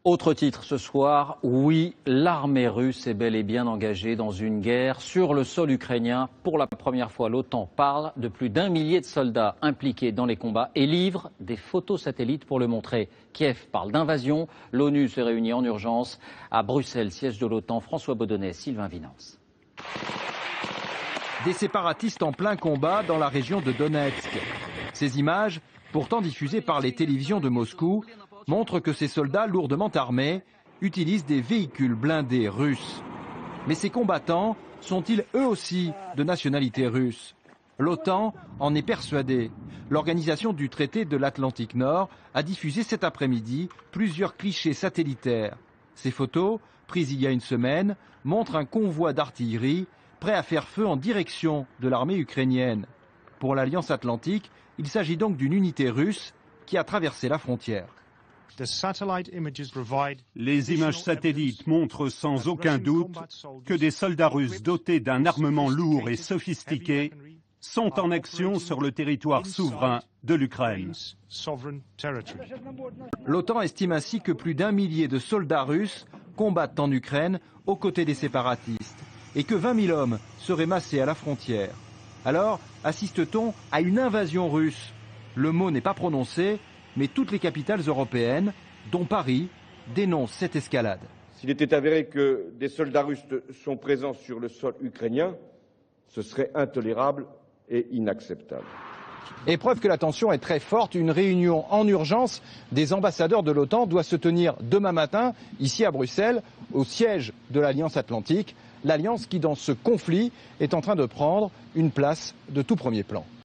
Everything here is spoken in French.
Autre titre ce soir, oui, l'armée russe est bel et bien engagée dans une guerre sur le sol ukrainien. Pour la première fois, l'OTAN parle de plus d'1 millier de soldats impliqués dans les combats et livre des photos satellites pour le montrer. Kiev parle d'invasion, l'ONU se réunit en urgence. À Bruxelles, siège de l'OTAN, François Baudonnet, Sylvain Vinance. Des séparatistes en plein combat dans la région de Donetsk. Ces images, pourtant diffusées par les télévisions de Moscou, montrent que ces soldats lourdement armés utilisent des véhicules blindés russes. Mais ces combattants sont-ils eux aussi de nationalité russe? L'OTAN en est persuadée. L'organisation du traité de l'Atlantique Nord a diffusé cet après-midi plusieurs clichés satellitaires. Ces photos, prises il y a une semaine, montrent un convoi d'artillerie prêt à faire feu en direction de l'armée ukrainienne. Pour l'Alliance Atlantique, il s'agit donc d'une unité russe qui a traversé la frontière. Les images satellites montrent sans aucun doute que des soldats russes dotés d'un armement lourd et sophistiqué sont en action sur le territoire souverain de l'Ukraine. L'OTAN estime ainsi que plus d'1 millier de soldats russes combattent en Ukraine aux côtés des séparatistes et que 20 000 hommes seraient massés à la frontière. Alors, assiste-t-on à une invasion russe? Le mot n'est pas prononcé, mais toutes les capitales européennes, dont Paris, dénoncent cette escalade. S'il était avéré que des soldats russes sont présents sur le sol ukrainien, ce serait intolérable et inacceptable. Et preuve que la tension est très forte, une réunion en urgence des ambassadeurs de l'OTAN doit se tenir demain matin, ici à Bruxelles, au siège de l'Alliance Atlantique, l'alliance qui, dans ce conflit, est en train de prendre une place de tout premier plan.